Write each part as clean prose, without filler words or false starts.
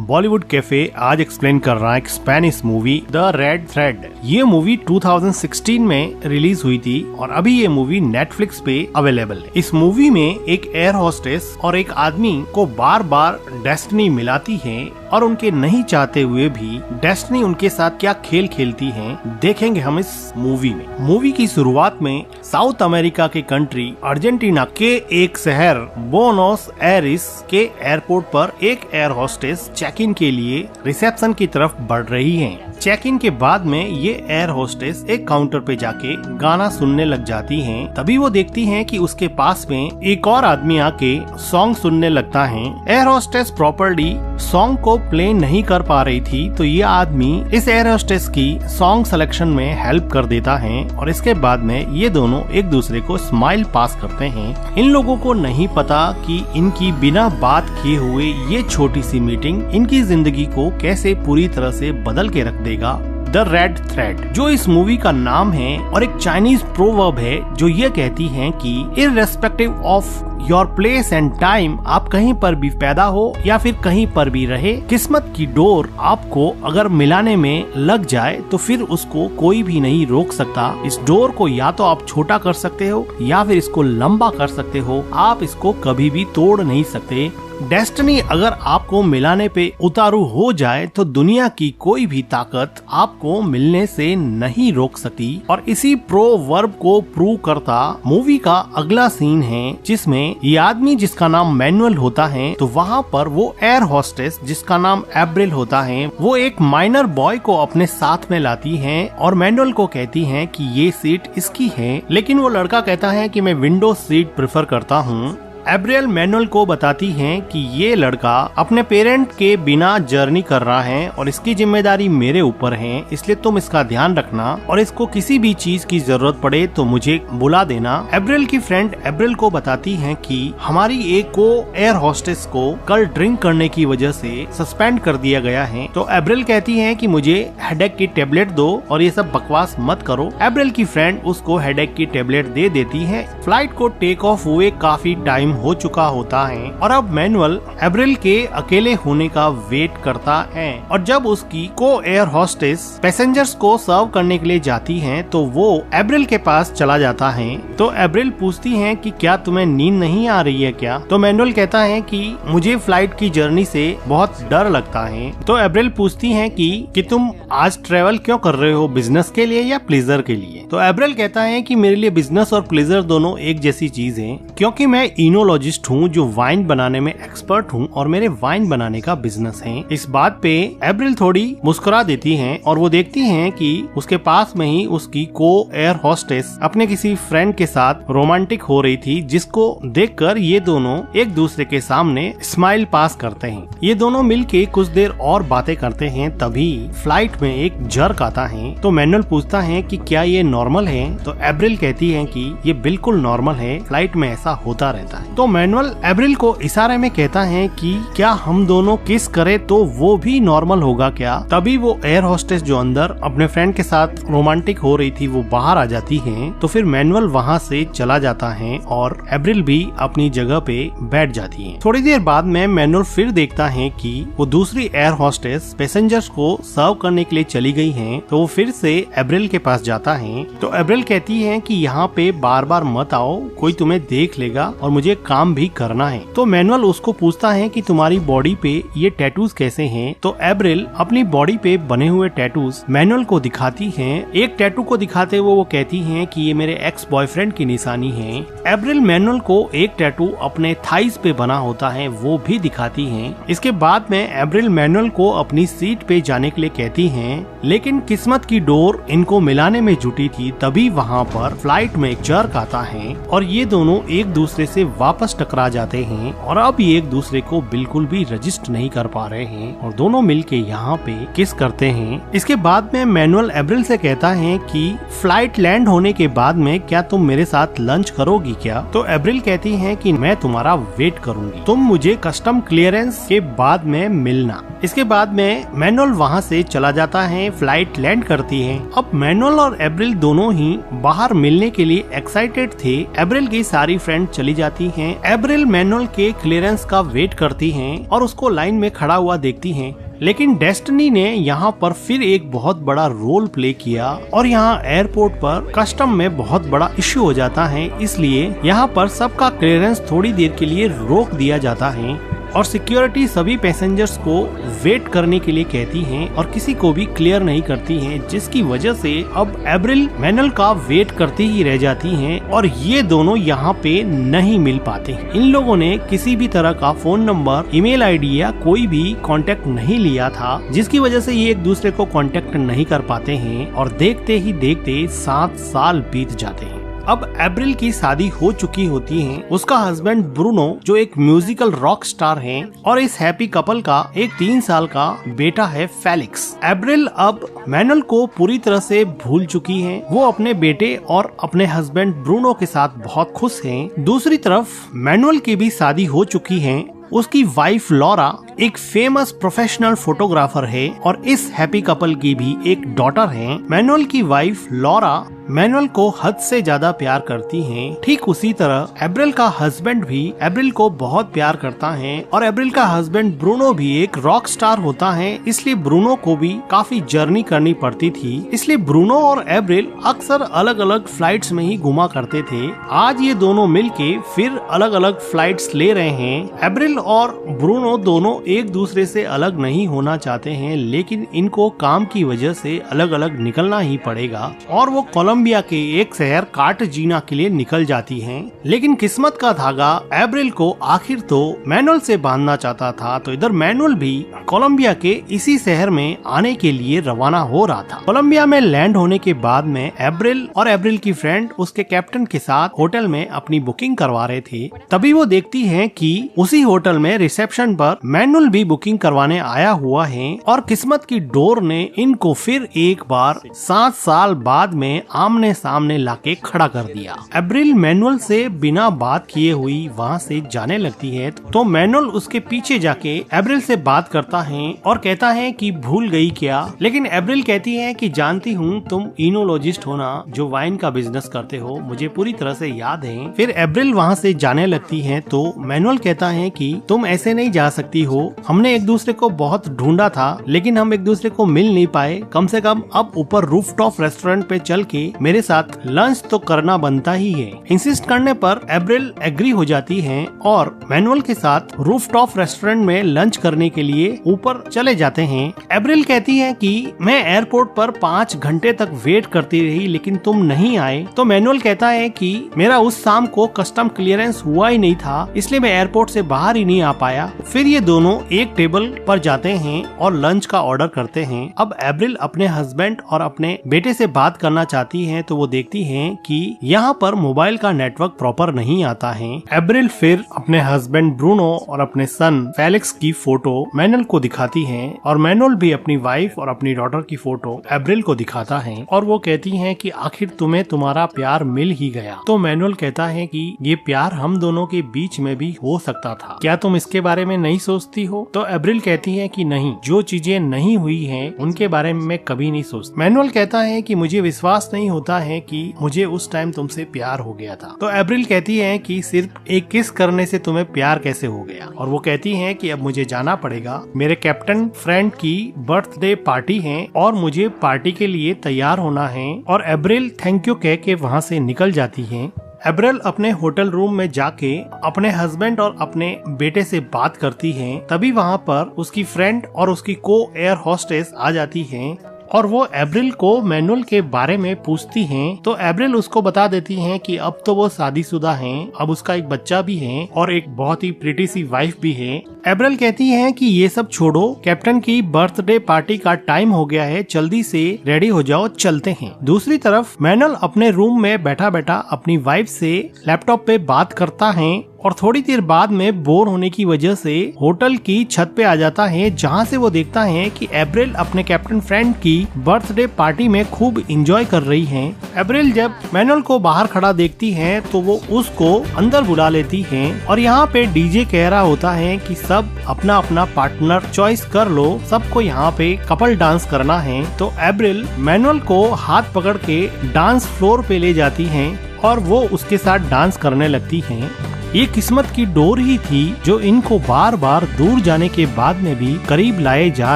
Bollywood cafe आज explain कर रहा है एक Spanish movie the red thread. ये मूवी 2016 में रिलीज हुई थी और अभी ये मूवी नेटफ्लिक्स पे अवेलेबल है। इस मूवी में एक एयर होस्टेस और एक आदमी को बार बार डेस्टिनी मिलाती है और उनके नहीं चाहते हुए भी डेस्टिनी उनके साथ क्या खेल खेलती है देखेंगे हम इस मूवी में। मूवी की शुरुआत में साउथ अमेरिका के कंट्री अर्जेंटीना के एक शहर बोनोस एरिस के एयरपोर्ट पर एक एयर होस्टेस चेक इन के लिए रिसेप्शन की तरफ बढ़ रही है। चेक इन के बाद में ये एयर होस्टेस एक काउंटर पे जाके गाना सुनने लग जाती हैं। तभी वो देखती हैं कि उसके पास में एक और आदमी आके सॉन्ग सुनने लगता है। एयर होस्टेस प्रॉपर्ली सॉन्ग को प्ले नहीं कर पा रही थी तो ये आदमी इस एयर होस्टेस की सॉन्ग सिलेक्शन में हेल्प कर देता है और इसके बाद में ये दोनों एक दूसरे को स्माइल पास करते हैं। इन लोगों को नहीं पता कि इनकी बिना बात किए हुए ये छोटी सी मीटिंग इनकी जिंदगी को कैसे पूरी तरह से बदल के रख देगा। द रेड थ्रेड जो इस मूवी का नाम है और एक चाइनीज प्रोवर्ब है जो ये कहती है कि irrespective of your place and time, आप कहीं पर भी पैदा हो या फिर कहीं पर भी रहे, किस्मत की डोर आपको अगर मिलाने में लग जाए तो फिर उसको कोई भी नहीं रोक सकता। इस डोर को या तो आप छोटा कर सकते हो या फिर इसको लंबा कर सकते हो, आप इसको कभी भी तोड़ नहीं सकते। डेस्टिनी अगर आपको मिलाने पे उतारू हो जाए तो दुनिया की कोई भी ताकत आपको मिलने से नहीं रोक सकती। और इसी प्रोवर्ब को प्रूव करता मूवी का अगला सीन है जिसमें ये आदमी जिसका नाम मैनुअल होता है तो वहाँ पर वो एयर होस्टेस जिसका नाम एब्रिल होता है वो एक माइनर बॉय को अपने साथ में लाती है और मैनुअल को कहती है कि ये सीट इसकी है, लेकिन वो लड़का कहता है कि मैं विंडो सीट प्रेफर करता हूँ। एब्रियल मैनुअल को बताती हैं कि ये लड़का अपने पेरेंट के बिना जर्नी कर रहा है और इसकी जिम्मेदारी मेरे ऊपर है, इसलिए तुम इसका ध्यान रखना और इसको किसी भी चीज की जरूरत पड़े तो मुझे बुला देना। एब्रियल की फ्रेंड एब्रिल को बताती हैं कि हमारी एक को एयर होस्टेस को कल ड्रिंक करने की वजह से सस्पेंड कर दिया गया है। तो एब्रिल कहती है कि मुझे हेडेक की टेबलेट दो और ये सब बकवास मत करो। एब्रिल की फ्रेंड उसको हेडेक की टेबलेट दे देती है। फ्लाइट को टेक ऑफ हुए काफी टाइम हो चुका होता है और अब मैनुअल एब्रिल के अकेले होने का वेट करता है और जब उसकी को एयर होस्टेस पैसेंजर्स को सर्व करने के लिए जाती है तो वो एब्रिल के पास चला जाता है। तो एब्रिल पूछती है कि क्या तुम्हें नींद नहीं आ रही है क्या? तो मैनुअल कहता है कि मुझे फ्लाइट की जर्नी से बहुत डर लगता है। तो एब्रिल पूछती है कि तुम आज ट्रेवल क्यों कर रहे हो, बिजनेस के लिए या प्लेजर के लिए? तो एब्रिल कहता है कि मेरे लिए बिजनेस और प्लेजर दोनों एक जैसी चीज है, क्योंकि मैं इनोलॉजिस्ट हूँ जो वाइन बनाने में एक्सपर्ट हूँ और मेरे वाइन बनाने का बिजनेस है। इस बात पे एब्रिल थोड़ी मुस्कुरा देती हैं और वो देखती हैं कि उसके पास में ही उसकी को एयर होस्टेस अपने किसी फ्रेंड के साथ रोमांटिक हो रही थी, जिसको देखकर ये दोनों एक दूसरे के सामने स्माइल पास करते हैं। ये दोनों मिलके कुछ देर और बातें करते हैं। तभी फ्लाइट में एक जर्क आता है तो मैनुअल पूछता है कि क्या ये नॉर्मल है? तो एब्रिल कहती है कि ये बिल्कुल नॉर्मल है, फ्लाइट में ऐसा होता रहता है। तो मैनुअल एब्रिल को इशारे में कहता है कि क्या हम दोनों किस करे तो वो भी नॉर्मल होगा क्या? तभी वो एयर होस्टेस जो अंदर अपने फ्रेंड के साथ रोमांटिक हो रही थी वो बाहर आ जाती है। तो फिर मैनुअल वहाँ से चला जाता है और एब्रिल भी अपनी जगह पे बैठ जाती है। थोड़ी देर बाद में मैनुअल फिर देखता है कि वो दूसरी एयर होस्टेस पैसेंजर्स को सर्व करने के लिए चली गई है। तो वो फिर से एब्रिल के पास जाता है। तो एब्रिल कहती है कि यहाँ पे बार बार मत आओ, कोई तुम्हें देख लेगा और मुझे काम भी करना है। तो मैनुअल उसको पूछता है कि तुम्हारी बॉडी पे ये टैटूज कैसे हैं? तो एब्रिल अपनी बॉडी पे बने हुए टैटूज मैनुअल को दिखाती हैं। एक टैटू को दिखाते हुए वो कहती हैं कि ये मेरे एक्स बॉयफ्रेंड की निशानी है। एब्रिल मैनुअल को एक टैटू अपने थाइस पे बना होता है वो भी दिखाती हैं। इसके बाद में एब्रिल मैनुअल को अपनी सीट पे जाने के लिए कहती हैं, लेकिन किस्मत की डोर इनको मिलाने में जुटी थी। तभी वहाँ पर फ्लाइट में एक जर्क आता है और ये दोनों एक दूसरे से वापस टकरा जाते हैं और अब ये एक दूसरे को बिल्कुल भी रजिस्ट नहीं कर पा रहे हैं और दोनों मिलके यहाँ पे किस करते हैं। इसके बाद में मैनुअल एब्रिल से कहता है कि फ्लाइट लैंड होने के बाद में क्या तुम मेरे साथ लंच करोगी क्या? तो एब्रिल कहती है कि मैं तुम्हारा वेट करूंगी, तुम मुझे कस्टम क्लियरेंस के बाद में मिलना। इसके बाद में मैनुअल वहाँ से चला जाता है। में फ्लाइट लैंड करती है। अब मैनुअल और एब्रिल दोनों ही बाहर मिलने के लिए एक्साइटेड थे। एब्रिल की सारी फ्रेंड चली जाती हैं। एब्रिल मैनुअल के क्लियरेंस का वेट करती हैं और उसको लाइन में खड़ा हुआ देखती हैं। लेकिन डेस्टिनी ने यहाँ पर फिर एक बहुत बड़ा रोल प्ले किया और यहाँ एयरपोर्ट पर कस्टम में बहुत बड़ा इश्यू हो जाता है, इसलिए यहाँ पर सबका क्लियरेंस थोड़ी देर के लिए रोक दिया जाता है और सिक्योरिटी सभी पैसेंजर्स को वेट करने के लिए कहती हैं और किसी को भी क्लियर नहीं करती हैं, जिसकी वजह से अब एब्रिल मैनुअल का वेट करती ही रह जाती हैं और ये दोनों यहाँ पे नहीं मिल पाते। इन लोगों ने किसी भी तरह का फोन नंबर, ईमेल आईडी या कोई भी कांटेक्ट नहीं लिया था, जिसकी वजह से ये एक दूसरे को कांटेक्ट नहीं कर पाते हैं और देखते ही देखते 7 साल बीत जाते हैं। अब एब्रिल की शादी हो चुकी होती है। उसका हस्बैंड ब्रूनो जो एक म्यूजिकल रॉक स्टार है और इस हैप्पी कपल का एक 3 साल का बेटा है फेलिक्स। एब्रिल अब मैनुअल को पूरी तरह से भूल चुकी है। वो अपने बेटे और अपने हस्बैंड ब्रूनो के साथ बहुत खुश हैं। दूसरी तरफ मैनुअल की भी शादी हो चुकी है। उसकी वाइफ लॉरा एक फेमस प्रोफेशनल फोटोग्राफर है और इस हैप्पी कपल की भी एक डॉटर है। मैनुअल की वाइफ लॉरा मैनुअल को हद से ज्यादा प्यार करती हैं। ठीक उसी तरह एब्रिल का हस्बैंड भी एब्रिल को बहुत प्यार करता है और एब्रिल का हस्बैंड ब्रूनो भी एक रॉक स्टार होता है, इसलिए ब्रूनो को भी काफी जर्नी करनी पड़ती थी। इसलिए ब्रूनो और एब्रिल अक्सर अलग अलग फ्लाइट्स में ही घुमा करते थे। आज ये दोनों मिलके फिर अलग अलग फ्लाइट्स ले रहे हैं। एब्रिल और ब्रूनो दोनों एक दूसरे से अलग नहीं होना चाहते हैं, लेकिन इनको काम की वजह से अलग अलग निकलना ही पड़ेगा और वो कोलंबिया के एक शहर कार्टाजीना के लिए निकल जाती हैं। लेकिन किस्मत का धागा एब्रिल को आखिर तो मैनुअल से बांधना चाहता था, तो इधर मैनुअल भी कोलंबिया के इसी शहर में आने के लिए रवाना हो रहा था। कोलंबिया में लैंड होने के बाद में एब्रिल और एब्रिल की फ्रेंड उसके कैप्टन के साथ होटल में अपनी बुकिंग करवा रहे थे। तभी वो देखती है कि उसी होटल में रिसेप्शन पर मैनुअल भी बुकिंग करवाने आया हुआ है और किस्मत की डोर ने इनको फिर एक बार 7 साल बाद में आमने सामने लाके खड़ा कर दिया। एब्रिल मैनुअल से बिना बात किए हुई वहाँ से जाने लगती है, तो मैनुअल उसके पीछे जाके एब्रिल से बात करता है और कहता है कि भूल गई क्या। लेकिन एब्रिल कहती है कि जानती हूँ तुम इनोलॉजिस्ट हो ना, जो वाइन का बिजनेस करते हो, मुझे पूरी तरह से याद है। फिर एब्रिल वहाँ से जाने लगती है तो मैनुअल कहता है कि तुम ऐसे नहीं जा सकती हो, हमने एक दूसरे को बहुत ढूंढा था लेकिन हम एक दूसरे को मिल नहीं पाए। कम से कम अब ऊपर रूफटॉप रेस्टोरेंट पे चल के मेरे साथ लंच तो करना बनता ही है। इंसिस्ट करने पर एब्रिल एग्री हो जाती है और मैनुअल के साथ रूफटॉप रेस्टोरेंट में लंच करने के लिए ऊपर चले जाते हैं। एब्रिल कहती है कि मैं एयरपोर्ट पर 5 घंटे तक वेट करती रही लेकिन तुम नहीं आए। तो मैनुअल कहता है कि मेरा उस शाम को कस्टम क्लियरेंस हुआ ही नहीं था, इसलिए मैं एयरपोर्ट से बाहर ही नहीं आ पाया। फिर ये दोनों एक टेबल पर जाते हैं और लंच का ऑर्डर करते हैं। अब एब्रिल अपने हस्बैंड और अपने बेटे से बात करना चाहती है तो वो देखती है कि यहाँ पर मोबाइल का नेटवर्क प्रॉपर नहीं आता है। एब्रिल फिर अपने हस्बैंड ब्रूनो और अपने सन फेलिक्स की फोटो मैनुअल को दिखाती है और मैनुअल भी अपनी वाइफ और अपनी डॉटर की फोटो एब्रिल को दिखाता है और वो कहती है कि आखिर तुम्हें तुम्हारा प्यार मिल ही गया। तो मैनुअल कहता है कि ये प्यार हम दोनों के बीच में भी हो सकता था, क्या तुम इसके बारे में नहीं सोचती हो। तो एब्रिल कहती है कि नहीं, जो चीजें नहीं हुई हैं उनके बारे में मैं कभी नहीं सोचती। मैनुअल कहता है कि मुझे विश्वास नहीं होता है कि मुझे उस टाइम तुमसे प्यार हो गया था। तो एब्रिल कहती है कि सिर्फ एक किस करने से तुम्हें प्यार कैसे हो गया। और वो कहती है कि अब मुझे जाना पड़ेगा, मेरे कैप्टन फ्रेंड की बर्थडे पार्टी है और मुझे पार्टी के लिए तैयार होना है। और एब्रिल थैंक यू कह के वहाँ से निकल जाती है। एब्रिल अपने होटल रूम में जाके अपने हस्बैंड और अपने बेटे से बात करती है। तभी वहाँ पर उसकी फ्रेंड और उसकी को एयर होस्टेस आ जाती है और वो एब्रिल को मैनुअल के बारे में पूछती हैं। तो एब्रिल उसको बता देती हैं कि अब तो वो शादीशुदा हैं, अब उसका एक बच्चा भी है और एक बहुत ही प्रीटी सी वाइफ भी है। एब्रिल कहती है कि ये सब छोड़ो, कैप्टन की बर्थडे पार्टी का टाइम हो गया है, जल्दी से रेडी हो जाओ, चलते हैं। दूसरी तरफ मैनुअल अपने रूम में बैठा बैठा अपनी वाइफ से लैपटॉप पे बात करता है और थोड़ी देर बाद में बोर होने की वजह से होटल की छत पे आ जाता है, जहाँ से वो देखता है कि अप्रैल अपने कैप्टन फ्रेंड की बर्थडे पार्टी में खूब एंजॉय कर रही है। अप्रैल जब मैनुअल को बाहर खड़ा देखती है तो वो उसको अंदर बुला लेती है और यहाँ पे डीजे कह रहा होता है कि सब अपना अपना पार्टनर चॉइस कर लो, सबको यहाँ पे कपल डांस करना है। तो अप्रैल मैनुअल को हाथ पकड़ के डांस फ्लोर पे ले जाती है और वो उसके साथ डांस करने लगती हैं। ये किस्मत की डोर ही थी जो इनको बार बार दूर जाने के बाद में भी करीब लाए जा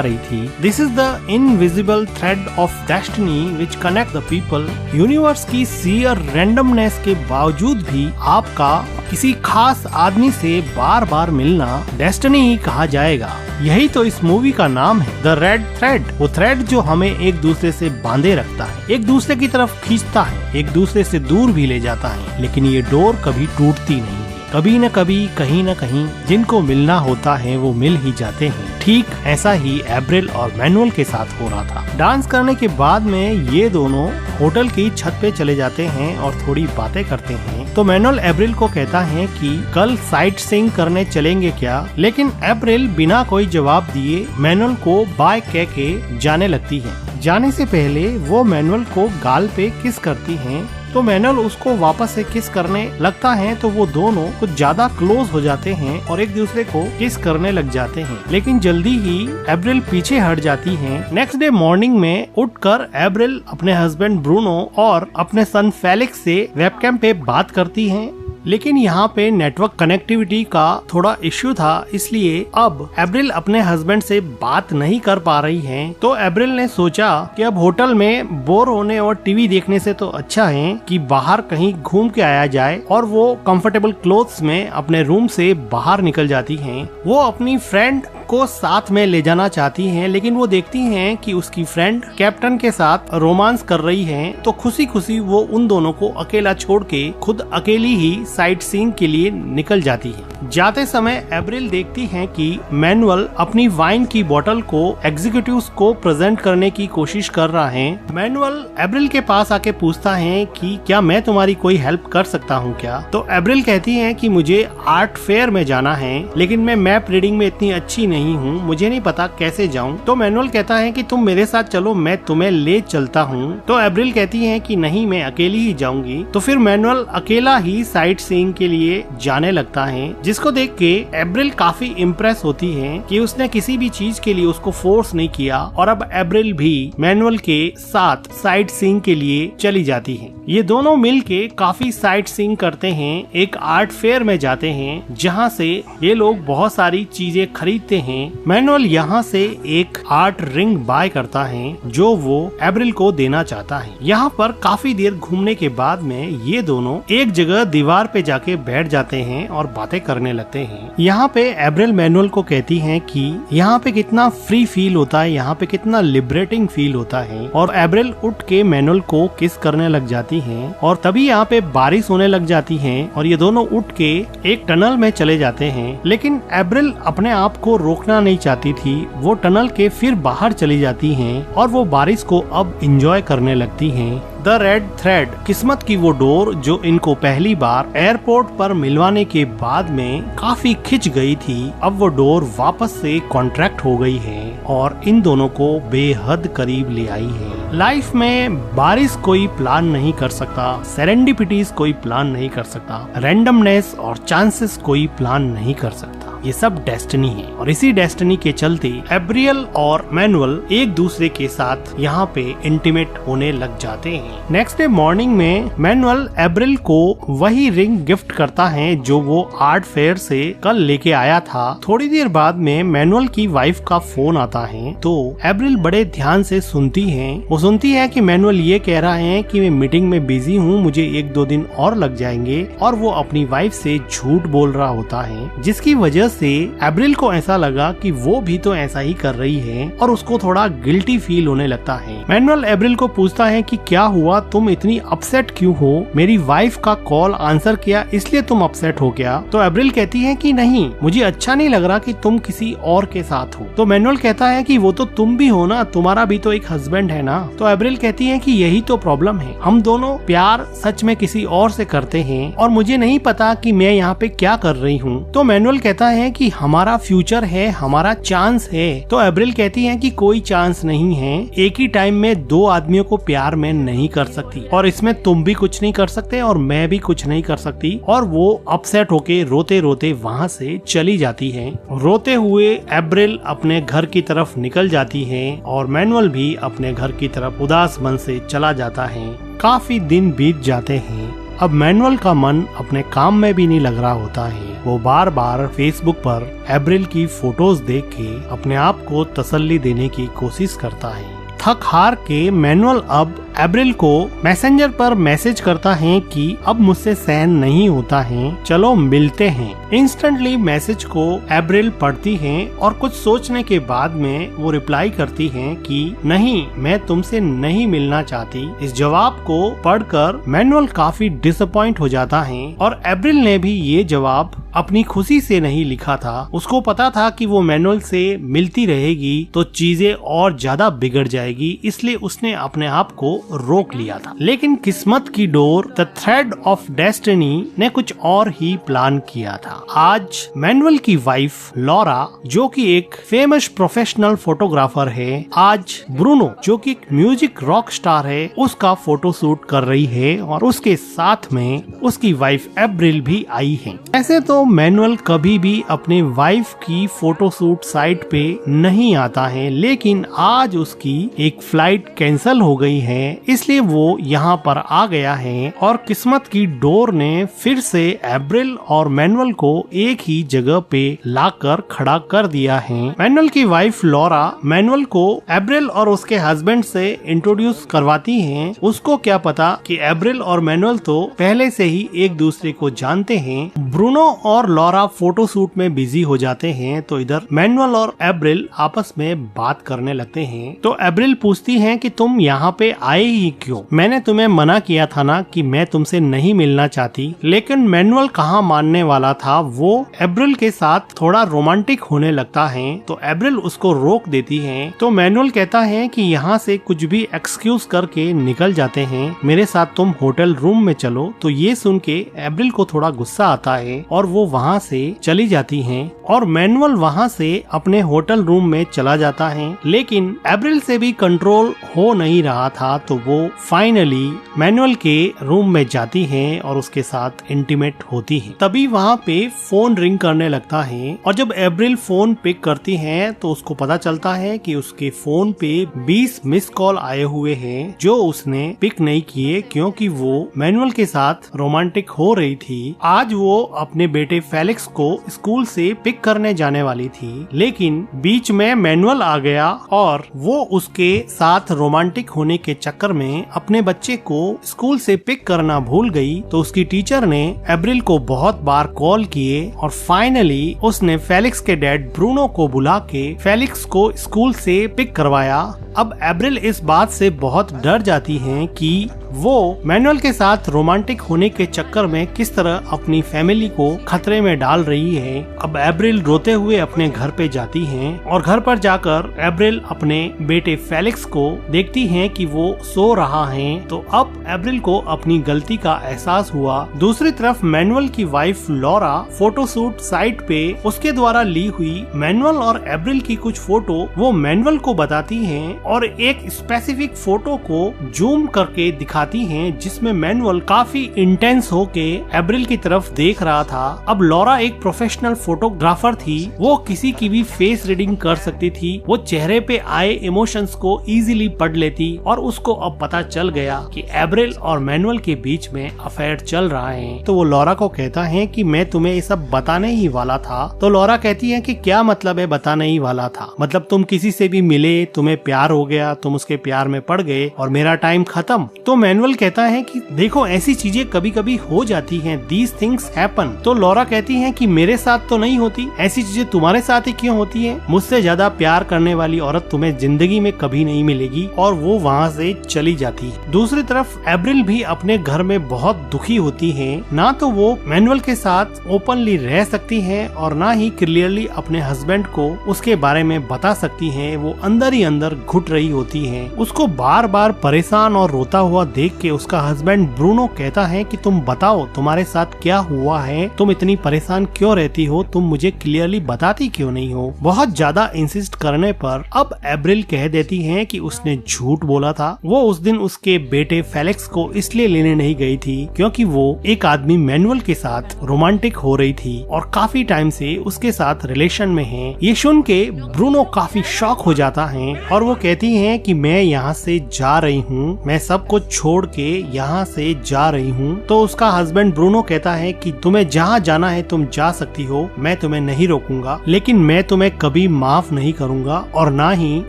रही थी। This is the invisible thread of destiny which connect the people. Universe की सीयर रैंडमनेस के बावजूद भी आपका किसी खास आदमी से बार बार मिलना डेस्टिनी ही कहा जाएगा। यही तो इस मूवी का नाम है, द रेड थ्रेड। वो थ्रेड जो हमें एक दूसरे से बांधे रखता है, एक दूसरे की तरफ खींचता है, एक दूसरे से दूर भी ले जाता है, लेकिन ये डोर कभी टूटती नहीं। कभी न कभी कहीं न कहीं जिनको मिलना होता है वो मिल ही जाते हैं। ठीक ऐसा ही अप्रैल और मैनुअल के साथ हो रहा था। डांस करने के बाद में ये दोनों होटल की छत पे चले जाते हैं और थोड़ी बातें करते हैं। तो मैनुअल अप्रैल को कहता है कि कल साइट सीइंग करने चलेंगे क्या, लेकिन अप्रैल बिना कोई जवाब दिए मैनुअल को बाय कह के जाने लगती है। जाने से पहले वो मैनुअल को गाल पे किस करती हैं, तो मैनुअल उसको वापस से किस करने लगता है, तो वो दोनों कुछ ज्यादा क्लोज हो जाते हैं और एक दूसरे को किस करने लग जाते हैं। लेकिन जल्दी ही अप्रैल पीछे हट जाती है। नेक्स्ट डे मॉर्निंग में उठकर अप्रैल अपने हस्बैंड ब्रूनो और अपने सन फेलिक्स से वेबकैम पे बात करती है, लेकिन यहाँ पे नेटवर्क कनेक्टिविटी का थोड़ा इश्यू था, इसलिए अब अप्रैल अपने हस्बैंड से बात नहीं कर पा रही है। तो अप्रैल ने सोचा कि अब होटल में बोर होने और टीवी देखने से तो अच्छा है कि बाहर कहीं घूम के आया जाए, और वो कंफर्टेबल क्लोथ्स में अपने रूम से बाहर निकल जाती हैं। वो अपनी फ्रेंड को साथ में ले जाना चाहती हैं, लेकिन वो देखती हैं कि उसकी फ्रेंड कैप्टन के साथ रोमांस कर रही है। तो खुशी खुशी वो उन दोनों को अकेला छोड़ के खुद अकेली ही साइट सीइंग के लिए निकल जाती है। जाते समय अप्रैल देखती है कि मैनुअल अपनी वाइन की बोतल को एग्जीक्यूटिव्स को प्रेजेंट करने की कोशिश कर रहा है। मैनुअल अप्रैल के पास आके पूछता है कि क्या मैं तुम्हारी कोई हेल्प कर सकता हूँ क्या। तो अप्रैल कहती है कि मुझे आर्ट फेयर में जाना है, लेकिन मैं मैप रीडिंग में इतनी अच्छी नहीं हूँ, मुझे नहीं पता कैसे जाऊँ। तो मैनुअल कहता है कि तुम मेरे साथ चलो, मैं तुम्हें ले चलता हूँ। तो अप्रैल कहती है कि नहीं, मैं अकेली ही जाऊंगी। तो फिर मैनुअल अकेला ही साइट सीइंग के लिए जाने लगता है, जिसको देख के अप्रैल काफी इम्प्रेस होती है कि उसने किसी भी चीज के लिए उसको फोर्स नहीं किया, और अब अप्रैल भी मैनुअल के साथ साइट सीइंग के लिए चली जाती है। ये दोनों मिलके काफी साइट सीइंग करते हैं, एक आर्ट फेयर में जाते हैं जहाँ से ये लोग बहुत सारी चीजें खरीदते हैं। मैनुअल यहाँ से एक आर्ट रिंग बाय करता है जो वो अप्रैल को देना चाहता है। यहाँ पर काफी देर घूमने के बाद में ये दोनों एक जगह दीवार पे जाके बैठ जाते हैं और बातें करने लगते हैं। यहाँ पे अप्रैल मैनुअल को कहती है कि यहाँ पे कितना फ्री फील होता है, यहाँ पे कितना लिबरेटिंग फील होता है, और अप्रैल उठ के मैनुअल को किस करने लग जाती है। और तभी यहाँ पे बारिश होने लग जाती है और ये दोनों उठ के एक टनल में चले जाते हैं। लेकिन अप्रैल अपने आप को रोकना नहीं चाहती थी, वो टनल के फिर बाहर चली जाती हैं और वो बारिश को अब एंजॉय करने लगती हैं। द रेड थ्रेड, किस्मत की वो डोर जो इनको पहली बार एयरपोर्ट पर मिलवाने के बाद में काफी खिंच गई थी, अब वो डोर वापस से कॉन्ट्रैक्ट हो गई है और इन दोनों को बेहद करीब ले आई है। लाइफ में बारिश कोई प्लान नहीं कर सकता, सेरेंडिपिटीज कोई प्लान नहीं कर सकता, रैंडमनेस और चांसेस कोई प्लान नहीं कर सकता। ये सब डेस्टिनी है, और इसी डेस्टिनी के चलते अप्रैल और मैनुअल एक दूसरे के साथ यहाँ पे इंटीमेट होने लग जाते हैं। नेक्स्ट डे मॉर्निंग में मैनुअल अप्रैल को वही रिंग गिफ्ट करता है जो वो आर्ट फेयर से कल लेके आया था। थोड़ी देर बाद में मैनुअल की वाइफ का फोन आता है, तो अप्रैल बड़े ध्यान से सुनती है। वो सुनती है कि मैनुअल ये कह रहा है कि मैं मीटिंग में बिजी हूँ, मुझे 1-2 दिन और लग जाएंगे, और वो अपनी वाइफ से झूठ बोल रहा होता है, जिसकी वजह से एब्रिल को ऐसा लगा कि वो भी तो ऐसा ही कर रही है और उसको थोड़ा गिल्टी फील होने लगता है। मैनुअल एब्रिल को पूछता है कि क्या हुआ, तुम इतनी अपसेट क्यों हो, मेरी वाइफ का कॉल आंसर किया इसलिए तुम अपसेट हो क्या? तो एब्रिल कहती है कि नहीं, मुझे अच्छा नहीं लग रहा कि तुम किसी और के साथ हो। तो मैनुअल कहता है कि वो तो तुम भी हो ना, तुम्हारा भी तो एक हस्बैंड है ना। तो एब्रिल कहती है कि यही तो प्रॉब्लम है, हम दोनों प्यार सच में किसी और से करते हैं और मुझे नहीं पता कि मैं यहाँ पे क्या कर रही हूँ। तो मैनुअल कहता है कि हमारा फ्यूचर है, हमारा चांस है। तो एब्रिल कहती है कि कोई चांस नहीं है, एक ही टाइम में दो आदमियों को प्यार में नहीं कर सकती और इसमें तुम भी कुछ नहीं कर सकते और मैं भी कुछ नहीं कर सकती। और वो अपसेट होके रोते रोते वहाँ से चली जाती है। रोते हुए एब्रिल अपने घर की तरफ निकल जाती है और मैनुअल भी अपने घर की तरफ उदास मन से चला जाता है। काफी दिन बीत जाते हैं। अब मैनुअल का मन अपने काम में भी नहीं लग रहा होता है। वो बार बार फेसबुक पर एब्रिल की फोटोज देख के अपने आप को तसल्ली देने की कोशिश करता है। थक हार के मैनुअल अब एब्रिल को मैसेंजर पर मैसेज करता है कि अब मुझसे सहन नहीं होता है, चलो मिलते हैं। इंस्टेंटली मैसेज को एब्रिल पढ़ती है और कुछ सोचने के बाद में वो रिप्लाई करती है कि नहीं, मैं तुमसे नहीं मिलना चाहती। इस जवाब को पढ़कर मैनुअल काफी डिसअपॉइंट हो जाता है और एब्रिल ने भी ये जवाब अपनी खुशी से नहीं लिखा था। उसको पता था कि वो मैनुअल से मिलती रहेगी तो चीजें और ज्यादा बिगड़ जाएगी, इसलिए उसने अपने आप को रोक लिया था। लेकिन किस्मत की door, the thread of destiny ने कुछ और ही प्लान किया था। आज मैनुअल की वाइफ लॉरा, जो कि एक फेमस प्रोफेशनल फोटोग्राफर है, आज ब्रूनो, जो कि एक म्यूजिक रॉक स्टार है, उसका फोटो शूट कर रही है और उसके साथ में उसकी वाइफ एब्रिल भी आई है। ऐसे तो मैनुअल कभी भी अपने वाइफ की फोटो शूट साइट पे नहीं आता है, लेकिन आज उसकी एक फ्लाइट कैंसिल हो गई है, इसलिए वो यहाँ पर आ गया है और किस्मत की डोर ने फिर से एब्रिल और मैनुअल को एक ही जगह पे लाकर खड़ा कर दिया है। मैनुअल की वाइफ लॉरा मैनुअल को एब्रिल और उसके हस्बैंड से इंट्रोड्यूस करवाती है। उसको क्या पता कि एब्रिल और मैनुअल तो पहले से ही एक दूसरे को जानते हैं। ब्रूनो और लॉरा फोटो शूट में बिजी हो जाते हैं तो इधर मैनुअल और एब्रिल आपस में बात करने लगते हैं। तो एब्रिल पूछती है कि तुम यहाँ पे आए ही क्यों? मैंने तुम्हें मना किया था ना कि मैं तुमसे नहीं मिलना चाहती। लेकिन मैनुअल कहाँ मानने वाला था, वो एब्रिल के साथ थोड़ा रोमांटिक होने लगता है तो एब्रिल उसको रोक देती है। तो मैनुअल कहता है कि यहाँ से कुछ भी एक्सक्यूज करके निकल जाते हैं, मेरे साथ तुम होटल रूम में चलो। तो ये सुन के एब्रिल को थोड़ा गुस्सा आता है और वो वहाँ से चली जाती हैं और मैनुअल वहाँ से अपने होटल रूम में चला जाता है। लेकिन एब्रिल से भी कंट्रोल हो नहीं रहा था तो वो फाइनली मैनुअल के रूम में जाती है और उसके साथ इंटीमेट होती है। तभी वहाँ पे फोन रिंग करने लगता है और जब एब्रिल फोन पिक करती है तो उसको पता चलता है कि उसके फोन पे 20 मिस कॉल आए हुए हैं जो उसने पिक नहीं किए क्योंकि वो मैनुअल के साथ रोमांटिक हो रही थी। आज वो अपने बेटे फेलिक्स को स्कूल से पिक करने जाने वाली थी, लेकिन बीच में मैनुअल आ गया और वो उसके साथ रोमांटिक होने के चक्कर में अपने बच्चे को स्कूल से पिक करना भूल गई। तो उसकी टीचर ने एब्रिल को बहुत बार कॉल किए और फाइनली उसने फेलिक्स के डैड ब्रूनो को बुला के फेलिक्स को स्कूल से पिक करवाया। अब एब्रिल इस बात से बहुत डर जाती है कि वो मैनुअल के साथ रोमांटिक होने के चक्कर में किस तरह अपनी फैमिली को खतरे में डाल रही है। अब एब्रिल रोते हुए अपने घर पे जाती है और घर पर जाकर एब्रिल अपने बेटे फेलिक्स को देखती है कि वो सो रहा है। तो अब एब्रिल को अपनी गलती का एहसास हुआ। दूसरी तरफ मैनुअल की वाइफ लॉरा फोटोशूट साइट पे उसके द्वारा ली हुई मैनुअल और एब्रिल की कुछ फोटो वो मैनुअल को बताती है और एक स्पेसिफिक फोटो को जूम करके दिखाती हैं जिसमें मैनुअल काफी इंटेंस होके एब्रिल की तरफ देख रहा था। अब लॉरा एक प्रोफेशनल फोटोग्राफर थी, वो किसी की भी फेस रीडिंग कर सकती थी। वो चेहरे पे आए इमोशंस को इजीली पढ़ लेती और उसको अब पता चल गया कि एब्रिल और मैनुअल के बीच में अफेयर चल रहा है। तो वो लॉरा को कहता है कि मैं तुम्हें ये सब बताने ही वाला था। तो लॉरा कहती है कि क्या मतलब है बताने ही वाला था? मतलब तुम किसी से भी मिले, तुम्हें प्यार हो गया, तुम उसके प्यार में पड़ गए और मेरा टाइम खत्म। तो मैनुअल कहता है कि देखो ऐसी चीजें कभी कभी हो जाती हैं, दीज थिंग्स हैपन। तो लॉरा कहती है कि मेरे साथ तो नहीं होती, ऐसी चीजें तुम्हारे साथ ही क्यों होती है? मुझसे ज्यादा प्यार करने वाली औरत तुम्हें जिंदगी में कभी नहीं मिलेगी, और वो वहाँ से चली जाती है। दूसरी तरफ एब्रिल भी अपने घर में बहुत दुखी होती है। ना तो वो मैनुअल के साथ ओपनली रह सकती है और ना ही क्लियरली अपने हस्बैंड को उसके बारे में बता सकती है। वो अंदर ही अंदर घुट रही होती है। उसको बार बार परेशान और रोता हुआ देख के उसका हस्बैंड ब्रूनो कहता है कि तुम बताओ तुम्हारे साथ क्या हुआ है, तुम इतनी परेशान क्यों रहती हो, तुम मुझे क्लियरली बताती क्यों नहीं हो। बहुत ज्यादा इंसिस्ट करने पर अब एब्रिल कह देती है कि उसने झूठ बोला था। वो उस दिन उसके बेटे फेलिक्स को इसलिए लेने नहीं गई थी क्योंकि वो एक आदमी मैनुअल के साथ रोमांटिक हो रही थी और काफी टाइम से उसके साथ रिलेशन में है। ये सुन के ब्रूनो काफी शॉक हो जाता है और वो कहती है कि मैं यहाँ से जा रही हूँ, मैं सब कुछ छोड़ के यहाँ से जा रही हूँ। तो उसका हस्बैंड ब्रूनो कहता है कि तुम्हें जहाँ जाना है तुम जा सकती हो, मैं तुम्हें नहीं रोकूंगा, लेकिन मैं तुम्हें कभी माफ नहीं करूंगा और ना ही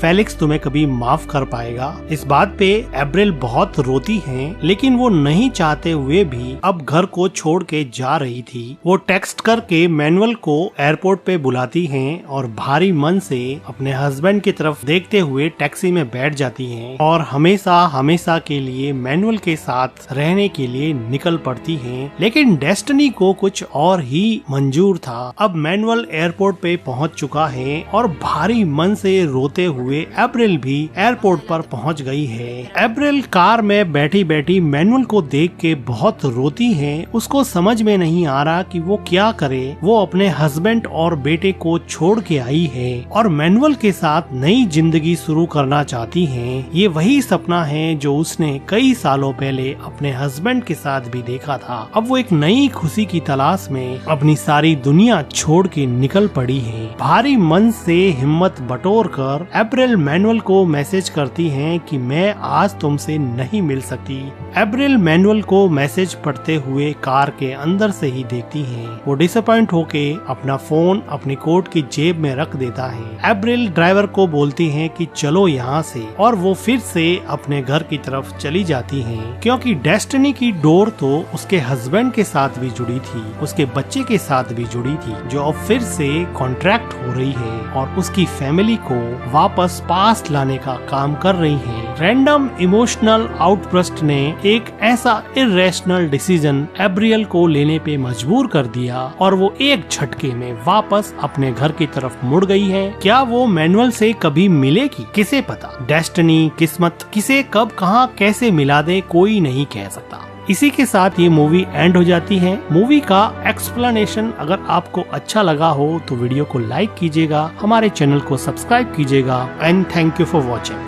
फेलिक्स तुम्हें कभी माफ कर पाएगा। इस बात पे एब्रिल बहुत रोती है, लेकिन वो नहीं चाहते हुए भी अब घर को छोड़ के जा रही थी। वो टेक्स्ट करके मैनुअल को एयरपोर्ट पे बुलाती है और भारी मन से अपने हस्बैंड की तरफ देखते हुए टैक्सी में बैठ जाती है और हमेशा हमेशा के लिए मैनुअल के साथ रहने के लिए निकल पड़ती है। लेकिन डेस्टिनी को कुछ और ही मंजूर था। अब मैनुअल एयरपोर्ट पे पहुंच चुका है और भारी मन से रोते हुए एब्रिल भी एयरपोर्ट पर पहुंच गई है। एब्रिल कार में बैठी बैठी मैनुअल को देख के बहुत रोती है। उसको समझ में नहीं आ रहा कि वो क्या करे। वो अपने हस्बैंड और बेटे को छोड़ के आई है और मैनुअल के साथ नई जिंदगी शुरू करना चाहती है। ये वही सपना है जो उसने कई सालों पहले अपने हस्बैंड के साथ भी देखा था। अब वो एक नई खुशी की तलाश में अपनी सारी दुनिया छोड़ के निकल पड़ी है। भारी मन से हिम्मत बटोर कर एब्रिल मैनुअल को मैसेज करती है कि मैं आज तुमसे नहीं मिल सकती। एब्रिल मैनुअल को मैसेज पढ़ते हुए कार के अंदर से ही देखती है। वो डिसअपॉइंट होके अपना फोन अपनी कोट की जेब में रख देता है। एब्रिल ड्राइवर को बोलती है कि चलो यहाँ से, और वो फिर से अपने घर की तरफ चली जाती है क्योंकि डेस्टिनी की डोर तो उसके हस्बैंड के साथ भी जुड़ी थी, उसके बच्चे के साथ भी जुड़ी थी, जो अब फिर से कॉन्ट्रैक्ट हो रही है और उसकी फैमिली को वापस पास लाने का काम कर रही है। रैंडम इमोशनल आउटबर्स्ट ने एक ऐसा इरेशनल डिसीजन एब्रियल को लेने पे मजबूर कर दिया और वो एक झटके में वापस अपने घर की तरफ मुड़ गई है। क्या वो मैनुअल से कभी मिलेगी, किसे पता। डेस्टिनी, किस्मत किसे कब कहां कैसे मिला दे कोई नहीं कह सकता। इसी के साथ ये मूवी एंड हो जाती है। मूवी का एक्सप्लेनेशन अगर आपको अच्छा लगा हो तो वीडियो को लाइक कीजिएगा, हमारे चैनल को सब्सक्राइब कीजिएगा and thank you for watching.